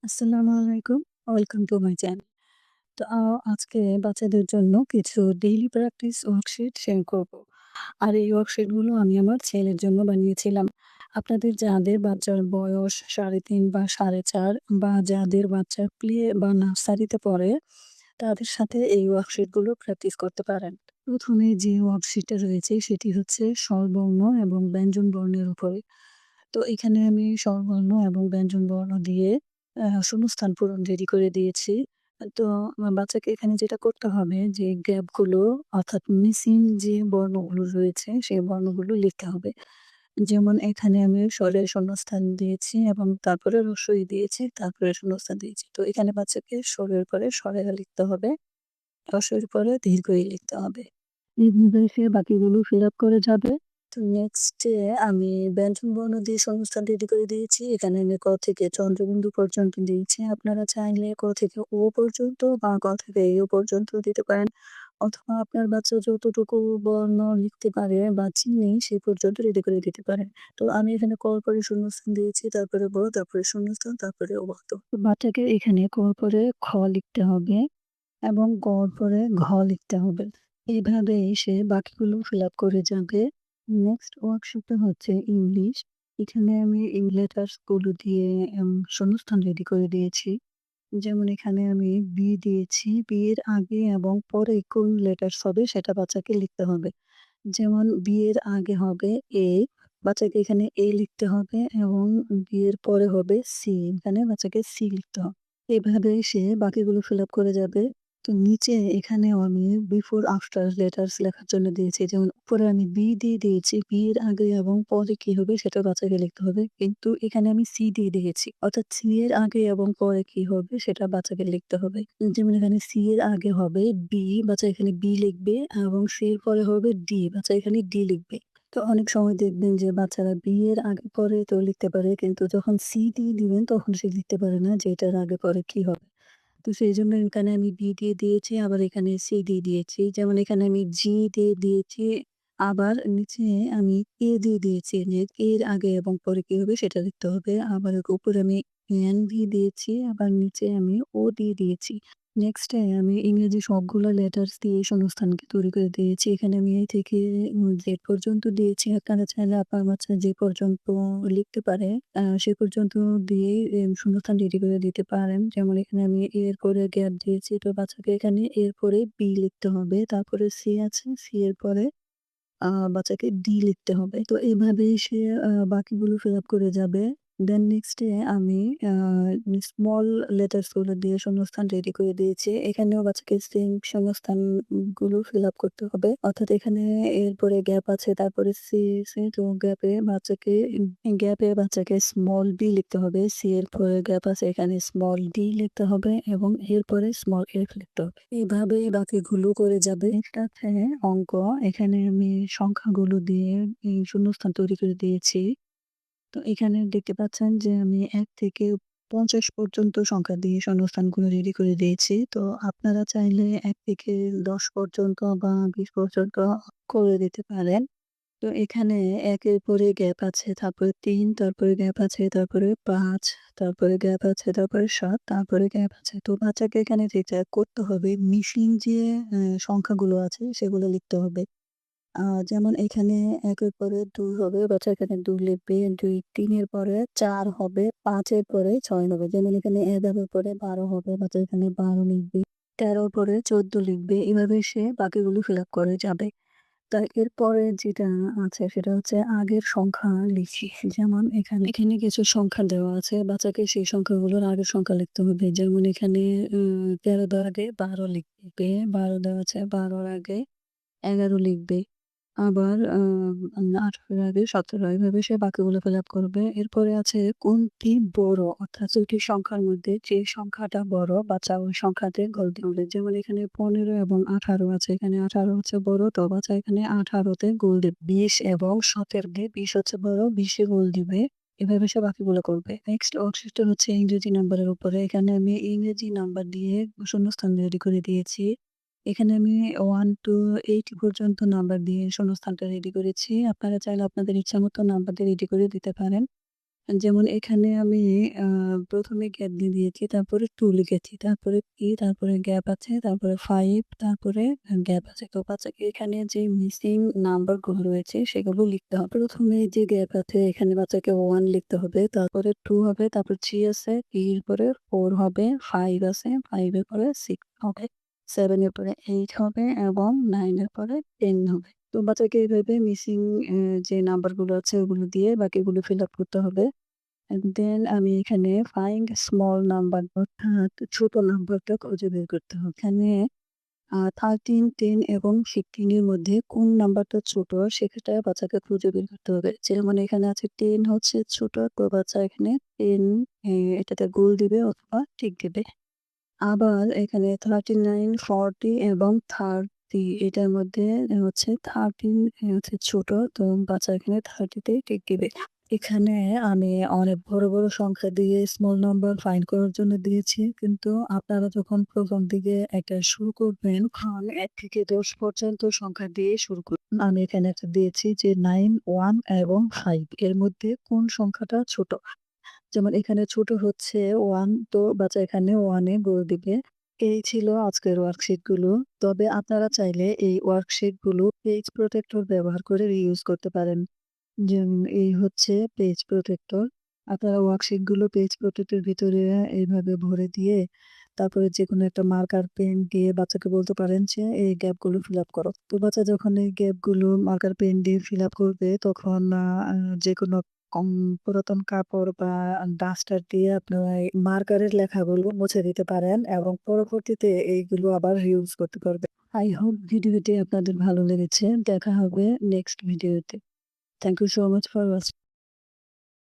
আসসালামু আলাইকুম। Welcome to my channel. তো আজকে বাচ্চাদের জন্য কিছু ডেইলি প্র্যাকটিস ওয়ার্কশিট শেয়ার করব। আর এই ওয়ার্কশিট গুলো আমি আমার ছেলের জন্য বানিয়েছিলাম। আপনাদের যাদের বাচ্চার বয়স ৩.৫ বা ৪.৫ বা যাদের বাচ্চা প্লে বা নার্সারিতে পড়ে, তাদের সাথে এই ওয়ার্কশিট গুলো প্র্যাকটিস করতে পারেন। ১ম এ যে ওয়ার্কশিটটা রয়েছে সেটি হচ্ছে স্বরবর্ণ এবং ব্যঞ্জনবর্ণের উপরে। তো এখানে আমি স্বরবর্ণ এবং ব্যঞ্জনবর্ণ দিয়ে শূন্যস্থান পূরণ রেডি করে দিয়েছি। তো আমার বাচ্চাকে এখানে যেটা করতে হবে যে গ্যাপ গুলো অর্থাৎ মিসিং যে বর্ণগুলো রয়েছে সেই বর্ণগুলো লিখতে হবে। যেমন এখানে আমি স্বরের শূন্যস্থান দিয়েছি এবং তারপরে রস্বই দিয়েছি, তারপরে শূন্যস্থান দিয়েছি। তো এখানে বাচ্চাকে স্বরের পরে স্বরেয়া লিখতে হবে, রস্বইর পরে দীর্ঘই লিখতে হবে। এভাবে সে বাকিগুলো ফিল আপ করে যাবে। তো নেক্সট এ আমি ব্যঞ্জনবর্ণ দিয়ে শূন্যস্থান রেডি করে দিয়েছি। এখানে আমি ক থেকে চন্দ্রবিন্দু পর্যন্ত দিয়েছি। আপনারা চাইলে ক থেকে ও পর্যন্ত বা ক থেকে এ পর্যন্ত দিতে পারেন। অথবা আপনার বাচ্চা যতটুকু বর্ণ লিখতে পারে বা চিহ্নে সে পর্যন্ত রেডি করে দিতে পারেন। তো আমি এখানে ক পরে শূন্যস্থান দিয়েছি, তারপরে ব, তারপরে শূন্যস্থান, তারপরে ও। তো বাচ্চাকে এখানে ক পরে খ লিখতে হবে এবং গ র পরে ঘ লিখতে হবে। এভাবেই সে বাকিগুলো ফিল আপ করে যাবে। নেক্সট ওয়ার্কশিটটা হচ্ছে ইংলিশ। এখানে আমি এই লেটার্স গুলো দিয়ে শূন্যস্থান রেডি করে দিয়েছি। যেমন এখানে আমি বি দিয়েছি। বি এর আগে এবং পরে কোন লেটার্স হবে সেটা বাচ্চাকে লিখতে হবে। যেমন বি এর আগে হবে এ, বাচ্চাকে এখানে এ লিখতে হবে এবং বি এর পরে হবে সি, এখানে বাচ্চাকে সি লিখতে হবে। এভাবে সে বাকিগুলো ফিল আপ করে যাবে। তো নিচে এখানেও আমি বিফোর আফটার লেটার্স লেখার জন্য দিয়েছি। যেমন উপরে আমি বি দিয়ে দিয়েছি, বি এর আগে এবং পরে কি হবে সেটা বাচ্চাকে লিখতে হবে। কিন্তু এখানে আমি সি দিয়ে দিয়েছি। অর্থাৎ সি এর আগে এবং পরে কি হবে সেটা বাচ্চাকে লিখতে হবে। যেমন এখানে সি এর আগে হবে বি, বাচ্চা এখানে বি লিখবে এবং সি এর পরে হবে ডি, বাচ্চা এখানে ডি লিখবে। তো অনেক সময় দেখবেন যে বাচ্চারা বি এর আগে পরে তো লিখতে পারে, কিন্তু যখন সি দিয়ে দিবেন তখন সে লিখতে পারে না যে এটার আগে পরে কি হবে। তো সেইজন্য এখানে আমি বি দিয়ে দিয়েছি, আবার এখানে সি দিয়ে দিয়েছি। যেমন এখানে আমি জি দিয়ে দিয়েছি, আবার নিচে আমি এ দিয়ে দিয়েছি যে এর আগে এবং পরে কি হবে সেটা লিখতে হবে। আবার উপরে আমি এন দিয়ে দিয়েছি, আবার নিচে আমি ও দিয়ে দিয়েছি। নেক্সট এ আমি ইংরেজি সবগুলো লেটার্স দিয়ে শূন্যস্থানকে তৈরি করে দিয়েছি। এখানে আমি A থেকে জেড পর্যন্ত দিয়েছি। আপনারা চাইলে আপনার বাচ্চা যে পর্যন্ত লিখতে পারে সে পর্যন্ত দিয়ে শূন্যস্থান রেডি করে দিতে পারেন। যেমন এখানে আমি A এর পরে গ্যাপ দিয়েছি। তো বাচ্চাকে এখানে A এর পরে বি লিখতে হবে। তারপরে সি আছে, সি এর পরে বাচ্চাকে ডি লিখতে হবে। তো এভাবেই সে বাকিগুলো ফিল আপ করে যাবে। দেন নেক্সট এ আমি আ স্মল লেটারস গুলো দিয়ে শূন্যস্থান রেডি করে দিয়েছি। এখানেও বাচ্চাকে সেম শূন্যস্থান গুলো ফিল আপ করতে হবে। অর্থাৎ এখানে এরপরে গ্যাপ আছে, তারপরে সি আছে। তো গ্যাপে বাচ্চাকে স্মল বি লিখতে হবে। সি এর পরে গ্যাপ আছে, এখানে স্মল ডি লিখতে হবে এবং এরপরে স্মল এফ লিখতে হবে। এভাবেই বাকিগুলো করে যাবে। এটা হচ্ছে অঙ্ক। এখানে আমি সংখ্যাগুলো দিয়ে এই শূন্যস্থান তৈরি করে দিয়েছি। তো এখানে দেখতে পাচ্ছেন যে আমি ১ থেকে ৫০ পর্যন্ত সংখ্যা দিয়ে শূন্যস্থানগুলো রেডি করে দিয়েছি। তো আপনারা চাইলে ১ থেকে ১০ পর্যন্ত বা ২০ পর্যন্ত করে দিতে পারেন। তো এখানে ১ এর পরে গ্যাপ আছে, তারপরে ৩, তারপরে গ্যাপ আছে, তারপরে ৫, তারপরে গ্যাপ আছে, তারপরে ৭, তারপরে গ্যাপ আছে। তো বাচ্চাকে এখানে যেটা করতে হবে মিসিং যে সংখ্যাগুলো আছে সেগুলো লিখতে হবে। আ যেমন এখানে ১ এর পরে ২ হবে, বাচ্চা এখানে ২ লিখবে। ২, ৩ এর পরে ৪ হবে, ৫ এর পরে ৬ হবে। যেমন এখানে ১১ এর পরে ১২ হবে, বাচ্চা এখানে ১২ লিখবে। ১৩ এর পরে ১৪ লিখবে। এভাবে সে বাকিগুলো ফিল আপ করে যাবে। তা এরপরে যেটা আছে সেটা হচ্ছে আগের সংখ্যা লিখি। যেমন এখানে কিছু সংখ্যা দেওয়া আছে। বাচ্চাকে সেই সংখ্যাগুলোর আগের সংখ্যা লিখতে হবে। যেমন এখানে ১৩ দেওয়ার আগে ১২ লিখবে। ১২ দেওয়া আছে, ১২ র আগে ১১ লিখবে। আবার ১৮ এর আগে ১৭, এভাবে সে বাকিগুলো ফিল আপ করবে। এরপরে আছে কোনটি বড়, অর্থাৎ ২ টি সংখ্যার মধ্যে যে সংখ্যাটা বড় বাচ্চা ওই সংখ্যাতে গোল দিবে। যেমন এখানে ১৫ এবং ১৮ আছে। এখানে ১৮ হচ্ছে বড়, তো বাচ্চা এখানে ১৮ তে গোল দিবে। ২০ এবং ১৭ তে ২০ হচ্ছে বড়, ২০ এ গোল দিবে। এভাবে সে বাকিগুলো করবে। নেক্সট ওয়ার্কশিটটা হচ্ছে ইংরেজি নাম্বারের উপরে। এখানে আমি ইংরেজি নাম্বার দিয়ে শূন্যস্থান রেডি করে দিয়েছি। এখানে আমি 1 to 8 পর্যন্ত নাম্বার দিয়ে শূন্যস্থানটা রেডি করেছি। আপনারা চাইলে আপনাদের ইচ্ছামত নাম্বার দিয়ে রেডি করে দিতে পারেন। যেমন এখানে আমি আ ১ম এ গ্যাপ দিয়ে দিয়েছি। তারপরে 2 লিখেছি। তারপরে P, তারপরে গ্যাপ আছে, তারপরে 5, তারপরে গ্যাপ আছে। তো বাচ্চাকে এখানে যে মিসিং নাম্বার গুলো রয়েছে সেগুলো লিখতে হবে। ১ম এ যে গ্যাপ আছে এখানে বাচ্চাকে 1 লিখতে হবে। তারপরে 2 হবে, তারপর 3 আছে, 3 এর পরে 4 হবে, 5 আছে, 5 এর পরে 6 হবে, 7 এর পরে 8 হবে এবং 9 এর পরে 10 হবে। তো বাচ্চাকে এভাবে মিসিং যে নাম্বার গুলো আছে ওগুলো দিয়ে বাকিগুলো ফিল আপ করতে হবে। And then আমি এখানে find small number অর্থাৎ ছোট নাম্বারটা খুঁজে বের করতে হবে। এখানে 13, 10 এবং 15 এর মধ্যে কোন নাম্বারটা ছোট সেটা বাচ্চাকে খুঁজে বের করতে হবে। যেমন এখানে আছে 10 হচ্ছে ছোট, তো বাচ্চা এখানে 10 এটাতে গোল দিবে অথবা টিক দিবে। আবার এখানে 39, 40 এবং 30 এটার মধ্যে হচ্ছে 13 হচ্ছে ছোট। তো বাচ্চা এখানে 30 তে টিক দিবে। এখানে আমি অনেক বড়, বড় সংখ্যা দিয়ে স্মল নাম্বার ফাইন্ড করার জন্য দিয়েছি। কিন্তু আপনারা যখন ১ম দিকে একটা শুরু করবেন তখন ১ থেকে ১০ পর্যন্ত সংখ্যা দিয়ে শুরু করুন। আমি এখানে একটা দিয়েছি যে 9, 1 এবং 5 এর মধ্যে কোন সংখ্যাটা ছোট? যেমন এখানে ছোট হচ্ছে 1, তো বাচ্চা এখানে 1 এ গোল দিবে। এই ছিল আজকের ওয়ার্কশিট গুলো। তবে আপনারা চাইলে এই ওয়ার্কশিট গুলো পেজ প্রটেক্টর ব্যবহার করে রিইউজ করতে পারেন। যেমন এই হচ্ছে পেজ প্রটেক্টর। আপনারা ওয়ার্কশিট গুলো পেজ প্রটেক্টর ভিতরে এইভাবে ভরে দিয়ে তারপরে যেকোনো একটা মার্কার পেন দিয়ে বাচ্চাকে বলতে পারেন যে এই গ্যাপ গুলো ফিল আপ করো। তো বাচ্চা যখন এই গ্যাপ গুলো মার্কার পেন দিয়ে ফিল আপ করবে তখন যেকোনো কম পুরাতন কাপড় বা ডাস্টার দিয়ে আপনারা এই মার্কারের লেখাগুলো মুছে দিতে পারেন এবং পরবর্তীতে এইগুলো আবার রিউজ করতে পারবেন। I hope ভিডিওটি আপনাদের ভালো লেগেছে। দেখা হবে নেক্সট ভিডিওতে। Thank you so much for watching.